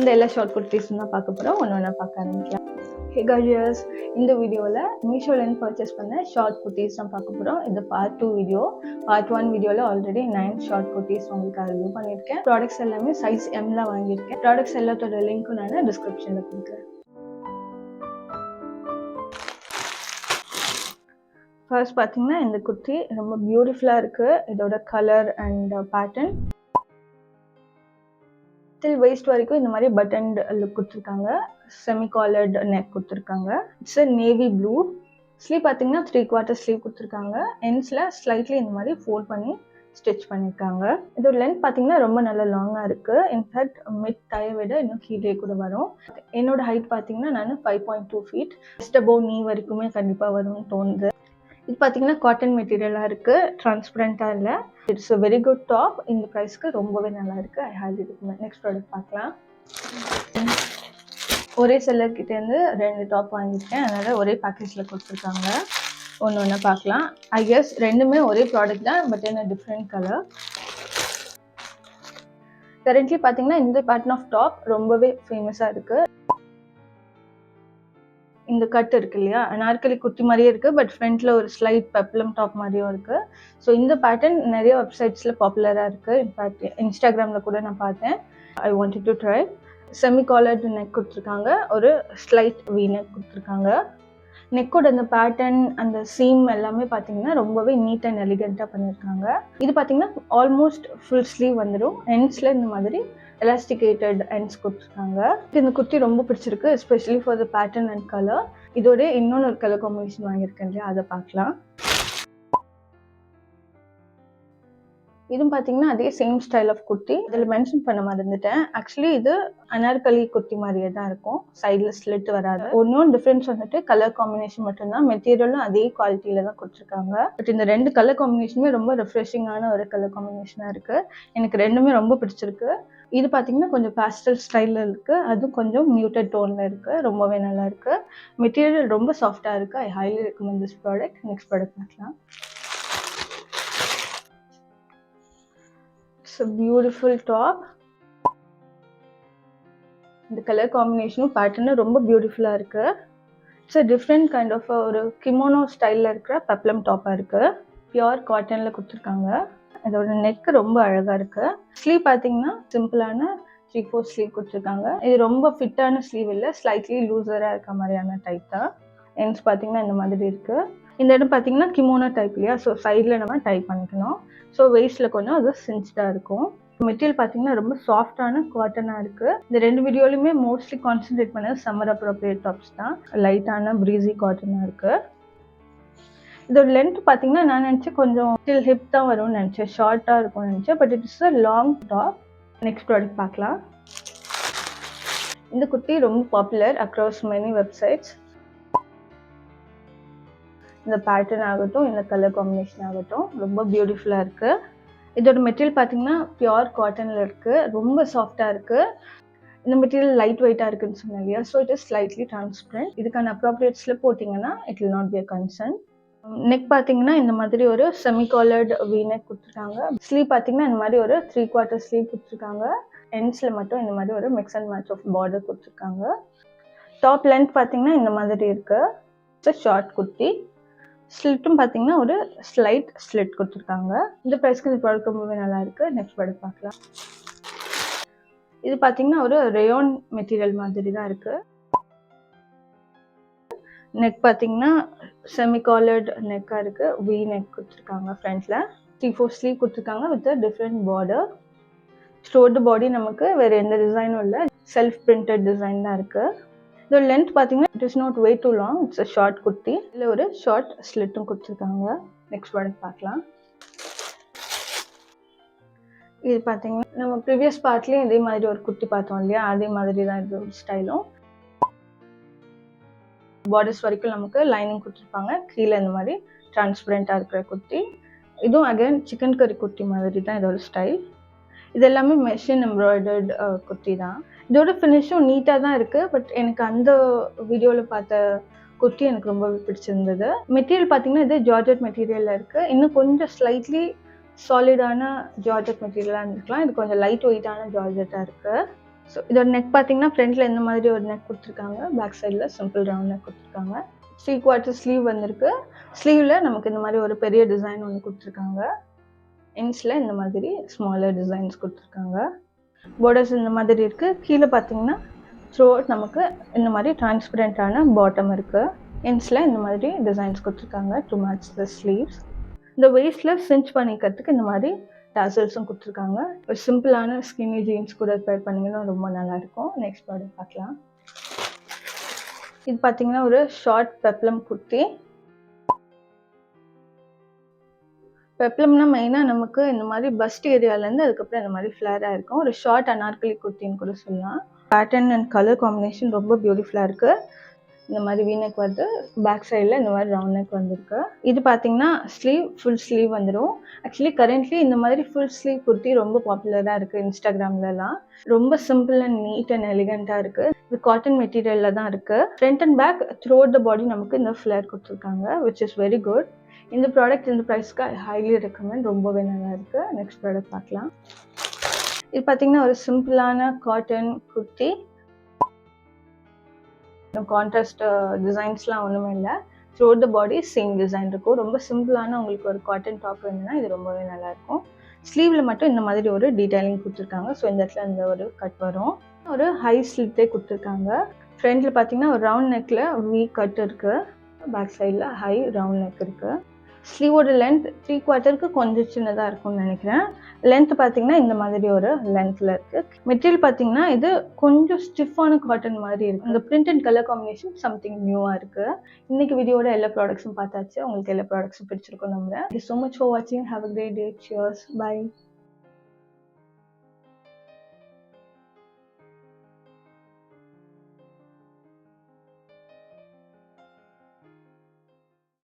இந்த எல்லா ஷார்ட் குர்த்திஸும் தான் பார்க்க போகிறோம். ஒன்று ஒன்றா பார்க்க ஆரம்பிக்கலாம். ஹே காய்ஸ், இந்த வீடியோவில் மீஷோலேருந்து பர்ச்சேஸ் பண்ண ஷார்ட் குர்த்திஸ் தான் பார்க்க போகிறோம். இது பார்ட் 2 வீடியோ. பார்ட் 1 வீடியோவில் ஆல்ரெடி 9 ஷார்ட் குர்த்திஸ் உங்களுக்கு ரிவ்யூ பண்ணியிருக்கேன். ப்ராடக்ட்ஸ் எல்லாமே சைஸ் எம்ல வாங்கியிருக்கேன். ப்ராடக்ட்ஸ் எல்லாத்தோட லிங்க்கும் நான் டிஸ்கிரிப்ஷனில் கொடுக்குறேன். ஃபர்ஸ்ட் பார்த்தீங்கன்னா இந்த குர்த்தி ரொம்ப பியூட்டிஃபுல்லாக இருக்குது. இதோட colour and pattern till waist வரைக்கும் இந்த மாதிரி பட்டன் லுக் கொடுத்துருக்காங்க. செமி காலர்ட் நெக் கொடுத்துருக்காங்க. It's a navy blue. Sleeve பார்த்தீங்கன்னா 3/4 ஸ்லீவ் கொடுத்துருக்காங்க. எண்ட்ஸில் ஸ்லைட்லி இந்த மாதிரி ஃபோல்ட் பண்ணி ஸ்டிச் பண்ணியிருக்காங்க. இதோட லென்த் பார்த்தீங்கன்னா ரொம்ப நல்ல லாங்காக இருக்குது. இன்ஃபேக்ட் மிட் தையை விட இன்னும் கீழே கூட வரும். என்னோட ஹைட் பார்த்தீங்கன்னா நான் 5.2 feet. ஜஸ்ட் அபவ் நீ வரைக்குமே கண்டிப்பாக வரும்னு தோணுது. இது பார்த்தீங்கன்னா காட்டன் மெட்டீரியலாக இருக்குது, டிரான்ஸ்பரண்ட்டாக இல்லை. It's a very good top. இந்த ப்ரைஸ்க்கு ரொம்பவே நல்லா இருக்குது. I highly recommend. Next product பார்க்கலாம். ஒரே செல்லர்கிட்டேருந்து 2 டாப் வாங்கியிருக்கேன். அதனால் ஒரே பேக்கேஜில் கொடுத்துருக்காங்க. ஒன்று ஒன்று பார்க்கலாம். ஐ கெஸ் ரெண்டுமே ஒரே ப்ராடக்ட் தான், பட் என்ன டிஃப்ரெண்ட் கலர். கரண்ட்லி பார்த்தீங்கன்னா இந்த பேட்டர்ன் ஆஃப் டாப் ரொம்பவே ஃபேமஸாக இருக்குது. இந்த கட் இருக்கு இல்லையா, அனார்கலி குர்த்தி மாதிரியே இருக்குது, பட் ஃப்ரண்ட்டில் ஒரு ஸ்லைட் பெப்ளம் டாப் மாதிரியும் இருக்குது. ஸோ இந்த பேட்டர்ன் நிறைய வெப்சைட்ஸில் பாப்புலராக இருக்குது. இன்ஃபேக்ட் இன்ஸ்டாகிராமில் கூட நான் பார்த்தேன். I wanted to try. Semi collared neck கொடுத்துருக்காங்க, ஒரு ஸ்லைட் வி நெக் கொடுத்துருக்காங்க. நெக்கோட அந்த பேட்டர்ன், அந்த சீம் எல்லாமே பார்த்தீங்கன்னா ரொம்பவே நீட் அண்ட் எலிகெண்ட்டாக பண்ணியிருக்காங்க. இது பார்த்தீங்கன்னா ஆல்மோஸ்ட் ஃபுல் ஸ்லீவ் வந்துடும். எண்ட்ஸில் இந்த மாதிரி எலாஸ்டிகேட்டட் எண்ட்ஸ் கொடுத்துருக்காங்க. இந்த குர்த்தி ரொம்ப பிடிச்சிருக்கு, especially for the pattern and colour. இதோட இன்னொன்று ஒரு கலர் காம்பினேஷன் வாங்கியிருக்கேன் இல்லையா, அதை பார்க்கலாம். இதுவும் பார்த்தீங்கன்னா அதே சேம் ஸ்டைல் ஆஃப் குர்த்தி. இதில் மென்ஷன் பண்ண மறந்துட்டேன். ஆக்சுவலி இது அனார்கலி குர்த்தி மாதிரியே தான் இருக்கும், சைடில் ஸ்லிட் வராது. ஒன்றும் டிஃப்ரென்ஸ் வந்துட்டு கலர் காம்பினேஷன் மட்டும்தான். மெட்டீரியலும் அதே குவாலிட்டியில தான் கொடுத்துருக்காங்க. பட் இந்த 2 கலர் காம்பினேஷனுமே ரொம்ப ரெஃப்ரெஷிங்கான ஒரு கலர் காம்பினேஷனாக இருக்குது. எனக்கு ரெண்டுமே ரொம்ப பிடிச்சிருக்கு. இது பார்த்தீங்கன்னா கொஞ்சம் பேஸ்டல் ஸ்டைலில் இருக்குது, அதுவும் கொஞ்சம் மியூட்டட் டோனில் இருக்குது. ரொம்பவே நல்லா இருக்குது. மெட்டீரியல் ரொம்ப சாஃப்டாக இருக்குது. I highly recommend this product. Next product பார்க்கலாம். It's a beautiful top. இந்த கலர் காம்பினேஷனும் பேட்டர்னும் ரொம்ப பியூட்டிஃபுல்லாக இருக்குது. It's a different kind of ஒரு கிமோனோ ஸ்டைலில் இருக்கிற பெப்ளம் டாப்பாக இருக்குது. பியோர் காட்டனில் கொடுத்துருக்காங்க. இதோட நெக் ரொம்ப அழகாக இருக்குது. ஸ்லீவ் பார்த்தீங்கன்னா சிம்பிளான 3/4 ஸ்லீவ் கொடுத்துருக்காங்க. இது ரொம்ப ஃபிட்டான ஸ்லீவ் இல்லை, ஸ்லைட்லி லூசராக இருக்க மாதிரியான டைப் தான். எண்ட்ஸ் பார்த்தீங்கன்னா இந்த மாதிரி இருக்குது. இந்த இடம் பார்த்தீங்கன்னா கிமோனோ டைப் இல்லையா, ஸோ சைடில் நம்ம டைப் பண்ணிக்கணும். ஸோ வெயிஸ்ட்டில் கொஞ்சம் அது சின்ச்டாக இருக்கும். மெட்டீரியல் பார்த்தீங்கன்னா ரொம்ப சாஃப்டான காட்டனாக இருக்குது. இந்த 2 வீடியோலையுமே மோஸ்ட்லி கான்சென்ட்ரேட் பண்ணது சம்மர் அப்ரோப்ரியேட் டாப்ஸ் தான். லைட்டான ப்ரீஸி காட்டனாக இருக்குது. இதோட லென்த் பார்த்தீங்கன்னா நான் நினச்சேன் கொஞ்சம் டில் ஹிப் தான் வரும்னு நினச்சேன், ஷார்ட்டாக இருக்கும்னு நினச்சேன். But it's a long top. Next product பார்க்கலாம். இந்த குர்த்தி ரொம்ப பாப்புலர் அக்ராஸ் மெனி வெப்சைட்ஸ். இந்த பேட்டர்ன் ஆகட்டும், இந்த கலர் காம்பினேஷன் ஆகட்டும் ரொம்ப பியூட்டிஃபுல்லாக இருக்குது. இதோட மெட்டீரியல் பார்த்தீங்கன்னா பியோர் காட்டனில் இருக்குது, ரொம்ப சாஃப்டாக இருக்குது. இந்த மெட்டீரியல் லைட் வெயிட்டாக இருக்குன்னு சொன்னேன் இல்லையா, so it is slightly transparent. இதுக்கான அப்ராப்ரியேட் ஸ்லிப் போட்டிங்கன்னா it will not be a concern. Neck பார்த்தீங்கன்னா இந்த மாதிரி ஒரு செமி காலர்டு வி நெக் கொடுத்துருக்காங்க. ஸ்லீவ் பார்த்தீங்கன்னா இந்த மாதிரி ஒரு 3/4 ஸ்லீவ் கொடுத்துருக்காங்க. எண்ட்ஸில் மட்டும் இந்த மாதிரி ஒரு mix and match of border கொடுத்துருக்காங்க. டாப் லென்த் பார்த்தீங்கன்னா இந்த மாதிரி இருக்குது. ஷார்ட் குர்த்தி. ஸ்லிட்டும் பார்த்தீங்கன்னா ஒரு ஸ்லைட் ஸ்லிட் கொடுத்துருக்காங்க. இந்த ப்ரைஸ்க்கு இந்த ப்ராடக்ட் ரொம்பவே நல்லா இருக்குது. நெக்ஸ்ட் ப்ராடக்ட் பார்க்கலாம். இது பார்த்தீங்கன்னா ஒரு ரேயான் மெட்டீரியல் மாதிரி தான் இருக்குது. நெக் பார்த்தீங்கன்னா செமி காலர்ட் நெக்காக இருக்குது. வி நெக் கொடுத்துருக்காங்க. ஃப்ரண்ட்டில் 3/4 ஸ்லீவ் கொடுத்துருக்காங்க வித் டிஃப்ரெண்ட் பார்டர். ஸ்டோர்டு பாடி, நமக்கு வேறு எந்த டிசைனும் இல்லை, செல்ஃப் பிரிண்டட் டிசைன் தான் இருக்குது. இதோட லென்த் பார்த்தீங்கன்னா it is not way too long. It's a short kurti. இதில் ஒரு ஷார்ட் ஸ்லிட்டும் கொடுத்துருக்காங்க. நெக்ஸ்ட் ப்ராடக்ட் பார்க்கலாம். இது பார்த்தீங்கன்னா நம்ம ப்ரீவியஸ் பார்ட்லேயும் இதே மாதிரி ஒரு குர்த்தி பார்த்தோம் இல்லையா, அதே மாதிரி தான் இது ஒரு ஸ்டைலும். பார்டர்ஸ் வரைக்கும் நமக்கு லைனிங் கொடுத்துருப்பாங்க. கீழே இந்த மாதிரி டிரான்ஸ்பரண்ட்டாக இருக்கிற குர்த்தி. இதுவும் அகைன் சிக்கன் கறி குர்த்தி மாதிரி தான் இதோட ஸ்டைல். இது எல்லாமே மெஷின் எம்ப்ராய்டர்ட் குர்த்தி தான். இதோட ஃபினிஷும் நீட்டாக தான் இருக்குது. பட் எனக்கு அந்த வீடியோவில் பார்த்த குர்த்தி எனக்கு ரொம்பவே பிடிச்சிருந்தது. மெட்டீரியல் பார்த்தீங்கன்னா இது ஜார்ஜெட் மெட்டீரியலில் இருக்குது. இன்னும் கொஞ்சம் ஸ்லைட்லி சாலிடான ஜார்ஜெட் மெட்டீரியலாக இருந்துக்கலாம். இது கொஞ்சம் லைட் வெயிட்டான ஜார்ஜெட்டாக இருக்குது. ஸோ இதோட நெக் பார்த்தீங்கன்னா ஃப்ரண்ட்டில் இந்த மாதிரி ஒரு நெக் கொடுத்துருக்காங்க, பேக் சைடில் சிம்பிள் ரவுண்ட் நெக் கொடுத்துருக்காங்க. 3/4 ஸ்லீவ் வந்திருக்கு. ஸ்லீவில் நமக்கு இந்த மாதிரி ஒரு பெரிய டிசைன் ஒன்று கொடுத்துருக்காங்க. எண்ட்ஸில் இந்த மாதிரி ஸ்மாலர் டிசைன்ஸ் கொடுத்துருக்காங்க. பார்டர்ஸ் இந்த மாதிரி இருக்குது. கீழே பார்த்தீங்கன்னா த்ரூ அவுட் நமக்கு இந்த மாதிரி டிரான்ஸ்பரண்ட்டான பாட்டம் இருக்குது. எண்ட்ஸில் இந்த மாதிரி டிசைன்ஸ் கொடுத்துருக்காங்க டு மேட்ச் த ஸ்லீவ்ஸ். இந்த வெயிஸ்ட்டில் சின்ச் பண்ணிக்கிறதுக்கு இந்த மாதிரி டாசல்ஸும் கொடுத்துருக்காங்க. ஒரு சிம்பிளான ஸ்கின்னி ஜீன்ஸ் கூட பேர் பண்ணிங்கன்னா ரொம்ப நல்லாயிருக்கும். நெக்ஸ்ட் ப்ராடக்ட் பார்க்கலாம். இது பார்த்தீங்கன்னா ஒரு ஷார்ட் பெப்ளம் குர்த்தி. பெப்ளம்னா மெயினாக நமக்கு இந்த மாதிரி பஸ்ட் ஏரியாலேருந்து அதுக்கப்புறம் இந்த மாதிரி ஃப்ளேராக இருக்கும். ஒரு ஷார்ட் அனார்கலி குர்த்தின்னு கூட சொல்லலாம். பேட்டர்ன் அண்ட் கலர் காம்பினேஷன் ரொம்ப பியூட்டிஃபுல்லாக இருக்குது. இந்த மாதிரி வீநெக் வருது, பேக் சைடில் இந்த மாதிரி ரவுண்ட் நெக் வந்திருக்கு. இது பார்த்தீங்கன்னா ஸ்லீவ் ஃபுல் ஸ்லீவ் வந்துடும். ஆக்சுவலி கரண்ட்லி இந்த மாதிரி ஃபுல் ஸ்லீவ் குர்த்தி ரொம்ப பாப்புலராக இருக்குது இன்ஸ்டாகிராம்லலாம். ரொம்ப சிம்பிள் அண்ட் நீட் அண்ட் எலிகண்ட்டாக இருக்குது. இது காட்டன் மெட்டீரியலில் தான் இருக்குது. Front and back throughout the body நமக்கு இந்த ஃப்ளேர் கொடுத்துருக்காங்க, விச் இஸ் வெரி குட். இந்த ப்ராடக்ட் இந்த ப்ரைஸ்க்கு ஹைலி ரெக்கமெண்ட், ரொம்பவே நல்லா இருக்குது. நெக்ஸ்ட் ப்ராடக்ட் பார்க்கலாம். இது பார்த்தீங்கன்னா ஒரு சிம்பிளான காட்டன் குர்த்தி. கான்ட்ராஸ்ட் டிசைன்ஸ்லாம் ஒன்றுமே இல்லை. Through out the body same design இருக்கும். ரொம்ப சிம்பிளான உங்களுக்கு ஒரு காட்டன் டாப் வேணும்னா இது ரொம்பவே நல்லாயிருக்கும். ஸ்லீவில் மட்டும் இந்த மாதிரி ஒரு டீடைலிங் கொடுத்துருக்காங்க. ஸோ இந்த இடத்துல இந்த ஒரு கட் வரும். ஒரு ஹை ஸ்லிட்டே கொடுத்துருக்காங்க. ஃப்ரண்ட்டில் பார்த்தீங்கன்னா ஒரு ரவுண்ட் நெக்கில் வி கட் இருக்குது. பேக் சைடில் ஹை ரவுண்ட் நெக் இருக்குது. ஸ்லீவோட லென்த் 3/4 கொஞ்சம் சின்னதாக இருக்கும்னு நினைக்கிறேன். லென்த் பார்த்தீங்கன்னா இந்த மாதிரி ஒரு லென்த்தில் இருக்குது. மெட்டீரியல் பார்த்தீங்கன்னா இது கொஞ்சம் ஸ்டிஃபான காட்டன் மாதிரி இருக்குது. இந்த print and colour combination something நியூவாக இருக்குது. இன்னைக்கு வீடியோட எல்லா ப்ராடக்ட்ஸும் பார்த்தாச்சு. உங்களுக்கு எல்லா ப்ராடக்ட்ஸும் பிடிச்சிருக்கும் நம்புறேன். Thank you so much for watching. Have a great day. Cheers. Bye.